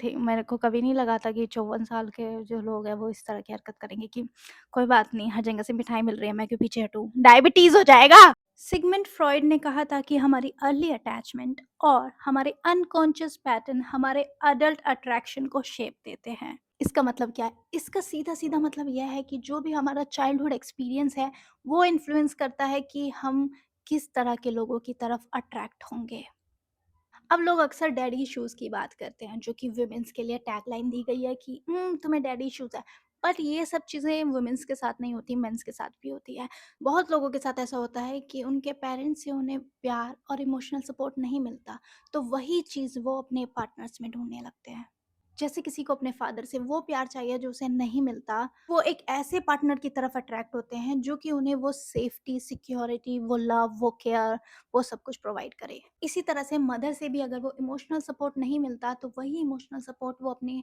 थी। मेरे को कभी नहीं लगा था कि 54 साल के जो लोग हैं वो इस तरह की हरकत करेंगे कि कोई बात नहीं, हर जगह से मिठाई मिल रही है, मैं क्यों पीछे हटूँ? डायबिटीज़ हो जाएगा। सिगमंड फ्रॉइड ने कहा था कि हमारी अर्ली अटैचमेंट और हमारे अनकॉन्शियस पैटर्न हमारे अडल्ट अट्रैक्शन को शेप देते हैं। इसका मतलब क्या है? इसका सीधा-सीधा मतलब यह है कि जो भी हमारा चाइल्डहुड एक्सपीरियंस है, वो इन्फ्लुएंस करता है कि हम किस तरह के लोगों की तरफ अट्रैक्ट होंगे। अब लोग अक्सर डैडी इश्यूज़ की बात करते हैं, जो कि वुमेन्स के लिए टैगलाइन दी गई है कि तुम्हें डैडी इश्यूज़ है। बट ये सब चीज़ें वुमेन्स के साथ नहीं होती, मेन्स के साथ भी होती है। बहुत लोगों के साथ ऐसा होता है कि उनके पेरेंट्स से उन्हें प्यार और इमोशनल सपोर्ट नहीं मिलता, तो वही चीज़ वो अपने पार्टनर्स में ढूँढने लगते हैं। जैसे किसी को अपने फादर से वो प्यार चाहिए जो उसे नहीं मिलता, वो एक ऐसे पार्टनर की तरफ अट्रैक्ट होते हैं जो कि उन्हें वो सेफ्टी, सिक्योरिटी, वो लव, वो केयर, वो सब कुछ प्रोवाइड करे। इसी तरह से मदर से भी अगर वो इमोशनल सपोर्ट नहीं मिलता, तो वही इमोशनल सपोर्ट वो अपने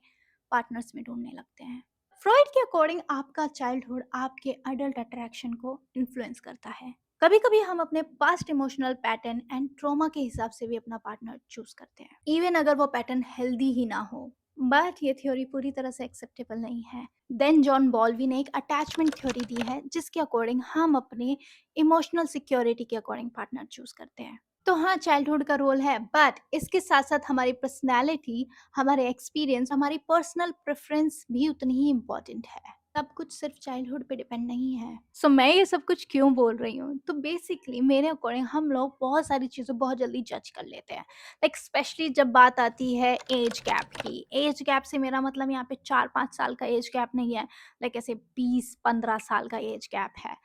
पार्टनर्स में ढूँढने लगते हैं। फ्रॉइड के अकॉर्डिंग आपका चाइल्डहुड आपके अडल्ट अट्रैक्शन को इन्फ्लुएंस करता है। कभी-कभी हम अपने past emotional pattern and trauma के हिसाब से भी अपना पार्टनर चूज़ करते हैं, इवन अगर वो पैटर्न हेल्दी ही ना हो। बट ये थ्योरी पूरी तरह से एक्सेप्टेबल नहीं है। देन जॉन बॉल्वी ने एक अटैचमेंट थ्योरी दी है, जिसके अकॉर्डिंग हम अपने इमोशनल सिक्योरिटी के अकॉर्डिंग पार्टनर चूज़ करते हैं। तो हाँ, चाइल्डहुड का रोल है, बट इसके साथ-साथ हमारी पर्सनैलिटी, हमारे एक्सपीरियंस, हमारी पर्सनल प्रेफ़रेंस भी उतनी ही इम्पोर्टेंट है। सब कुछ सिर्फ़ चाइल्डहुड पे डिपेंड नहीं है। सो मैं ये सब कुछ क्यों बोल रही हूँ? तो बेसिकली मेरे अकॉर्डिंग हम लोग बहुत सारी चीज़ें बहुत जल्दी जज कर लेते हैं। लाइक स्पेशली जब बात आती है एज गैप की। एज गैप से मेरा मतलब यहाँ पे 4-5 साल का एज गैप नहीं है, लाइक ऐसे 20-15 साल का एज गैप है।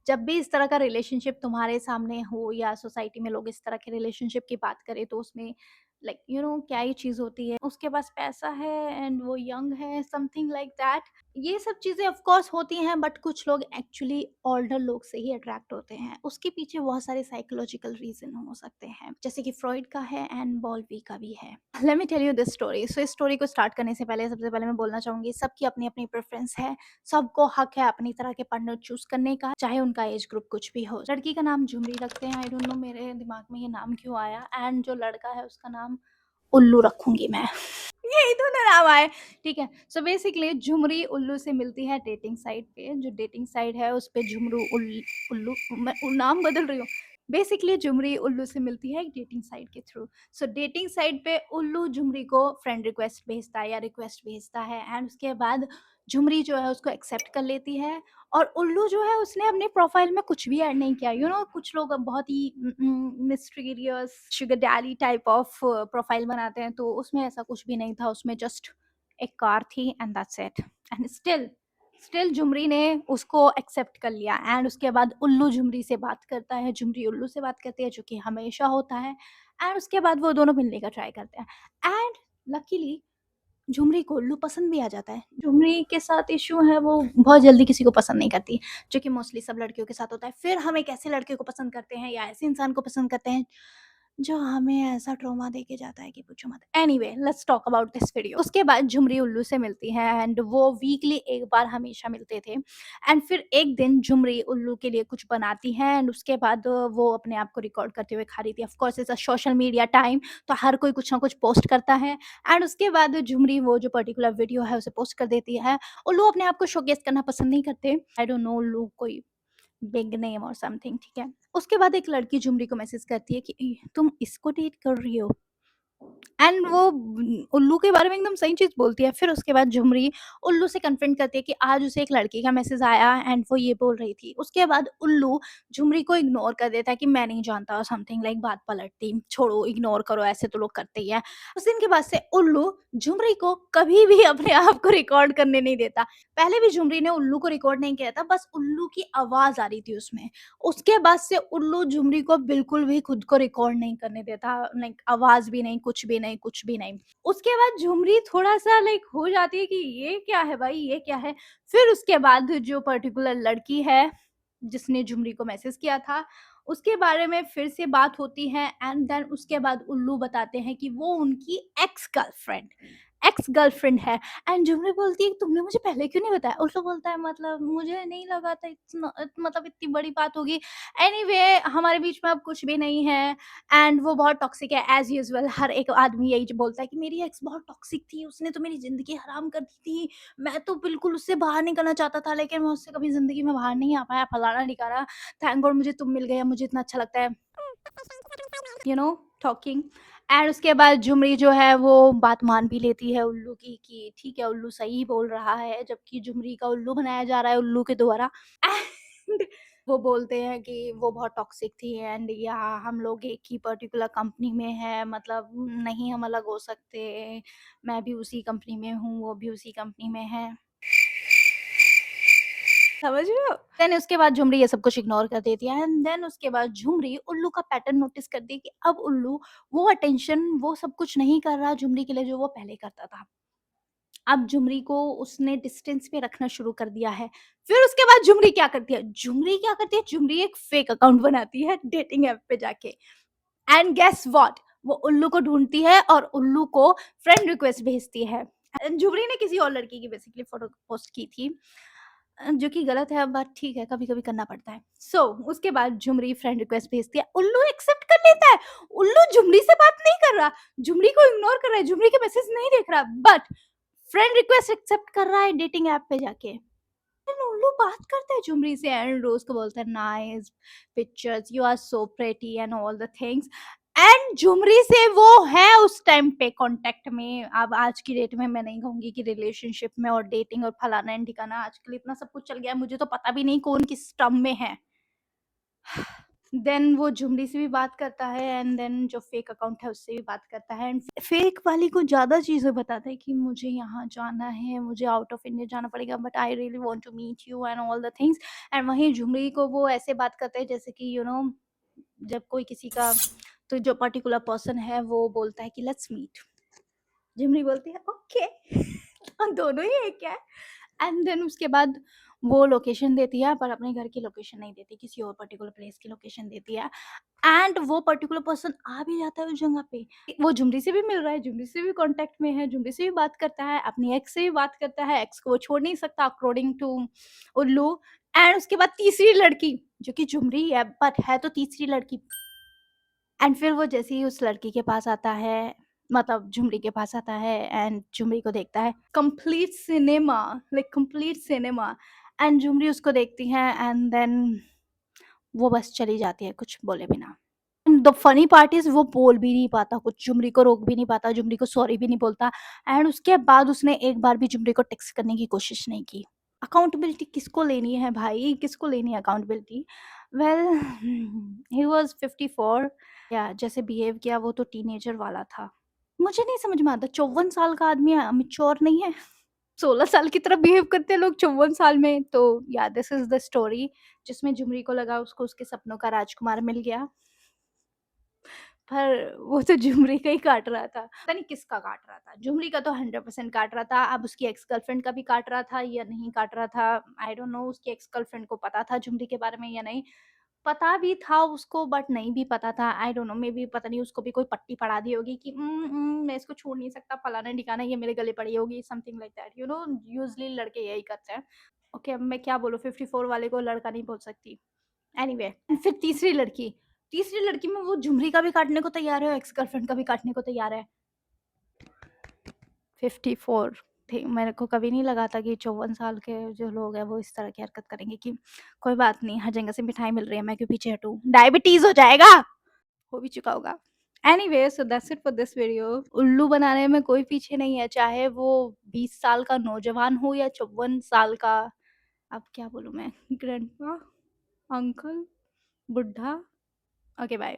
जब भी इस तरह का रिलेशनशिप तुम्हारे सामने हो या सोसाइटी में लोग इस तरह के रिलेशनशिप की बात करें, तो उसमें क्या ही चीज़ होती है, उसके पास पैसा है एंड वो यंग है, समथिंग लाइक दैट। ये सब चीज़ें ऑफ कोर्स होती हैं, बट कुछ लोग एक्चुअली ओल्डर लोग से ही अट्रैक्ट होते हैं। उसके पीछे बहुत सारे साइकोलॉजिकल रीज़न हो सकते हैं, जैसे कि फ्रॉइड का है एंड बॉल्बी का भी है। Let me tell you this story. So इस स्टोरी को स्टार्ट करने से पहले सबसे पहले मैं बोलना चाहूँगी, सबकी अपनी-अपनी प्रेफ़रेंस है। सबको हक है अपनी तरह के पार्टनर चूज़ करने का, चाहे उनका एज ग्रुप कुछ भी हो। लड़की का नाम झुमरी रखते हैं, आई डोंट नो मेरे दिमाग में ये नाम क्यों आया, एंड जो लड़का है उसका नाम उल्लू रखूँगी मैं। यही तो ना नाम आए, ठीक है। सो बेसिकली झुमरी उल्लू से मिलती है डेटिंग साइट पे। जो डेटिंग साइट है उस पे झुमरू उल्लू, मैं नाम बदल रही हूँ। बेसिकली झुमरी उल्लू से मिलती है एक डेटिंग साइट के थ्रू। सो डेटिंग साइट पे उल्लू झुमरी को फ्रेंड रिक्वेस्ट भेजता है या रिक्वेस्ट भेजता है, एंड उसके बाद झुमरी जो है उसको एक्सेप्ट कर लेती है, और उल्लू जो है उसने अपने प्रोफाइल में कुछ भी ऐड नहीं किया। कुछ लोग अब बहुत ही mysterious sugar daddy type of profile बनाते हैं, तो उसमें ऐसा कुछ भी नहीं था। उसमें जस्ट एक कार थी and that's it. And still still Jhumri ने उसको एक्सेप्ट कर लिया, एंड उसके बाद उल्लू झुमरी से बात करता है, झुमरी उल्लू से बात करती है, जो कि हमेशा होता है। एंड उसके बाद वो दोनों मिलने का ट्राई करते हैं, एंड लकीली झुमरी को उल्लू पसंद भी आ जाता है। झुमरी के साथ इश्यू है, वो बहुत जल्दी किसी को पसंद नहीं करती, जो कि मोस्टली सब लड़कियों के साथ होता है। फिर हम एक ऐसे लड़के को पसंद करते हैं या ऐसे इंसान को पसंद करते हैं जो हमें ऐसा ट्रॉमा देके जाता है कि पूछो मत। Anyway, let's talk about this video. उसके बाद झुमरी उल्लू से मिलती है, एंड वो वीकली एक बार हमेशा मिलते थे। एंड फिर एक दिन झुमरी उल्लू के लिए कुछ बनाती है, एंड उसके बाद वो अपने आप को रिकॉर्ड करते हुए खा रही थी। Of course it's a social media time, तो हर कोई कुछ ना कुछ पोस्ट करता है, एंड उसके बाद झुमरी वो जो पर्टिकुलर वीडियो है उसे पोस्ट कर देती है। उल्लू अपने आप को शोकेस करना पसंद नहीं करते। आई डोंट नो, उल्लू कोई बिग नेम और समथिंग, ठीक है। उसके बाद एक लड़की झुमरी को मैसेज करती है कि तुम इसको डेट कर रही हो, एंड वो उल्लू के बारे में एकदम सही चीज़ बोलती है। फिर उसके बाद झुमरी उल्लू से कन्फ्रंट करती है कि आज उसे एक लड़की का मैसेज आया एंड वो ये बोल रही थी। उसके बाद उल्लू झुमरी को इग्नोर कर देता है कि मैं नहीं जानता, समथिंग लाइक बात पलटती, छोड़ो इग्नोर करो, ऐसे तो लोग करते ही हैं। उस दिन के बाद से उल्लू झुमरी को कभी भी अपने आप को रिकॉर्ड करने नहीं देता। पहले भी झुमरी ने उल्लू को रिकॉर्ड नहीं किया था, बस उल्लू की आवाज़ आ रही थी उसमें। उसके बाद से उल्लू झुमरी को बिल्कुल भी खुद को रिकॉर्ड नहीं करने देता, लाइक आवाज़ भी नहीं, कुछ भी नहीं, कुछ भी नहीं। उसके बाद झुमरी थोड़ा-सा लाइक हो जाती है कि ये क्या है भाई, ये क्या है? फिर उसके बाद जो पर्टिकुलर लड़की है, जिसने झुमरी को मैसेज किया था, उसके बारे में फिर से बात होती है, एंड देन उसके बाद उल्लू बताते हैं कि वो उनकी एक्स गर्लफ्रेंड एक्स गर्लफ्रेंड है। एंड जुमरी बोलती है तुमने मुझे पहले क्यों नहीं बताया? उल्लू बोलता है मतलब मुझे नहीं लगा था इतना मतलब इतनी बड़ी बात होगी। एनीवे हमारे बीच में अब कुछ भी नहीं है। एंड वो बहुत टॉक्सिक है एज़ यूजुअल। हर एक आदमी यही बोलता है कि मेरी एक्स बहुत टॉक्सिक थी, उसने तो मेरी ज़िंदगी हराम कर दी थी। मैं तो बिल्कुल उससे बाहर निकलना चाहता था लेकिन मैं उससे कभी ज़िंदगी में बाहर नहीं आ पाया, फलाना-ढिकाना। थैंक गॉड मुझे तुम मिल गए, अब मुझे इतना अच्छा लगता है। You know talking. एंड उसके बाद झुमरी जो है वो बात मान भी लेती है उल्लू की कि ठीक है उल्लू सही बोल रहा है, जबकि झुमरी का उल्लू बनाया जा रहा है उल्लू के द्वारा। एंड वो बोलते हैं कि वो बहुत टॉक्सिक थी एंड या हम लोग एक ही पर्टिकुलर कंपनी में है, मतलब नहीं हम अलग हो सकते, मैं भी उसी कंपनी में हूँ वो भी उसी कंपनी में है। समझ रहे हो? देन उसके बाद झुमरी ये सब कुछ इग्नोर कर देती है एंड देन उसके बाद झुमरी उल्लू का पैटर्न नोटिस करती है कि अब उल्लू वो अटेंशन वो सब कुछ नहीं कर रहा झुमरी के लिए जो वो पहले करता था। अब झुमरी को उसने डिस्टेंस पे रखना शुरू कर दिया है। फिर उसके बाद झुमरी क्या करती है? झुमरी क्या करती है? झुमरी एक फेक अकाउंट बनाती है डेटिंग ऐप पे जाके। And guess what? वो उल्लू को ढूँढती है और उल्लू को फ्रेंड रिक्वेस्ट भेजती है। झुमरी ने किसी और लड़की की बेसिकली फ़ोटो पोस्ट की थी। जो कि गलत है बट ठीक है, कभी-कभी करना पड़ता है। उसके बाद झुमरी फ्रेंड रिक्वेस्ट भेजती है, उल्लू एक्सेप्ट कर लेता है। उल्लू झुमरी से बात नहीं कर रहा, झुमरी को इग्नोर कर रहा है, झुमरी के मैसेज नहीं देख रहा, बट फ्रेंड रिक्वेस्ट एक्सेप्ट कर रहा है डेटिंग ऐप पे जाके। एंड उल्लू बात करता है झुमरी से एंड रोज को बोलता है nice pictures, you are so pretty and all the things. And Jhumri से वो है उस टाइम पे कांटेक्ट में। अब आज की डेट में मैं नहीं कहूंगी कि रिलेशनशिप में और डेटिंग और फलाना एंड ठिकाना, आजकल इतना सब कुछ चल गया है मुझे तो पता भी नहीं कौन किस टर्म में है। देन वो झुमरी से भी बात करता है एंड देन जो फेक अकाउंट है उससे भी बात करता है एंड फेक वाली को ज़्यादा चीज़ें बताता है कि मुझे यहाँ जाना है, मुझे आउट ऑफ इंडिया जाना पड़ेगा but I really want to meet you and all the things. And वहीं झुमरी को वो ऐसे बात करते हैं जैसे कि जब कोई किसी का तो जो पर्टिकुलर पर्सन है वो बोलता है कि लेट्स मीट, झुमरी बोलती है ओके। हम दोनों ही एक है। एंड देन उसके बाद वो लोकेशन देती है पर अपने घर की लोकेशन नहीं देती, किसी और पर्टिकुलर प्लेस की लोकेशन देती है। एंड वो पर्टिकुलर पर्सन आ भी जाता है उस जगह पे। वो झुमरी से भी मिल रहा है, झुमरी से भी कॉन्टैक्ट में है, झुमरी से भी बात करता है, अपनी एक्स से भी बात करता है, एक्स को वो छोड़ नहीं सकता अकॉर्डिंग टू उल्लू। एंड उसके बाद तीसरी लड़की जो कि झुमरी है बट है तो तीसरी लड़की। एंड फिर वो जैसे ही उस लड़की के पास आता है, मतलब झुमरी के पास आता है एंड झुमरी को देखता है, complete cinema, like complete cinema. And Jhumri उसको देखती है एंड देन वो बस चली जाती है कुछ बोले बिना। द फनी पार्ट इज़ वो बोल भी नहीं पाता कुछ, झुमरी को रोक भी नहीं पाता, झुमरी को सॉरी भी नहीं बोलता। एंड उसके बाद उसने एक बार भी झुमरी को टेक्स्ट करने की कोशिश नहीं की। अकाउंटेबिलिटी किसको लेनी है भाई, किसको लेनी है अकाउंटेबिलिटी? Well he was 54। या जैसे बिहेव किया वो तो टीनेजर वाला था। मुझे नहीं समझ में आता 54 साल का आदमी मैच्योर नहीं है? 16 साल की तरह बिहेव करते हैं लोग 54 साल में। तो या दिस इज़ द स्टोरी जिसमें झुमरी को लगा उसको उसके सपनों का राजकुमार मिल गया। पर वो तो झुमरी का ही काट रहा था। पता नहीं किसका काट रहा था। झुमरी का तो 100% काट रहा था। अब उसकी एक्स गर्लफ्रेंड का भी काट रहा था या नहीं काट रहा था, आई डोंट नो। उसकी एक्स गर्लफ्रेंड को पता था झुमरी के बारे में या नहीं? पता भी था उसको बट नहीं भी पता था। आई डोंट नो, मेबी पता नहीं उसको भी कोई पट्टी पड़ा दी होगी कि मैं इसको छोड़ नहीं सकता, फलाना-ढिकाना ये मेरे गले पड़ी होगी, समथिंग लाइक दैट। यूजुअली लड़के यही करते हैं। ओके, अब मैं क्या बोलूँ, 54 वाले को लड़का नहीं बोल सकती। एनीवे फिर तीसरी लड़की में वो झुमरी का भी काटने को तैयार है और एक्स गर्लफ्रेंड का भी काटने को तैयार है। 54 थे। मेरे को कभी नहीं लगा था कि 54 साल के जो लोग हैं वो इस तरह की हरकत करेंगे कि कोई बात नहीं, हर जगह से मिठाई मिल रही है, मैं क्यों पीछे हटूँ? डायबिटीज़ हो जाएगा। हो भी चुका होगा। Anyway so that's it for this video. उल्लू बनाने में कोई पीछे नहीं है, चाहे वो 20 साल का नौजवान हो या 54 साल का, अब क्या बोलूँ मैं, ग्रैंडपा, अंकल, बुड्ढा। Okay bye.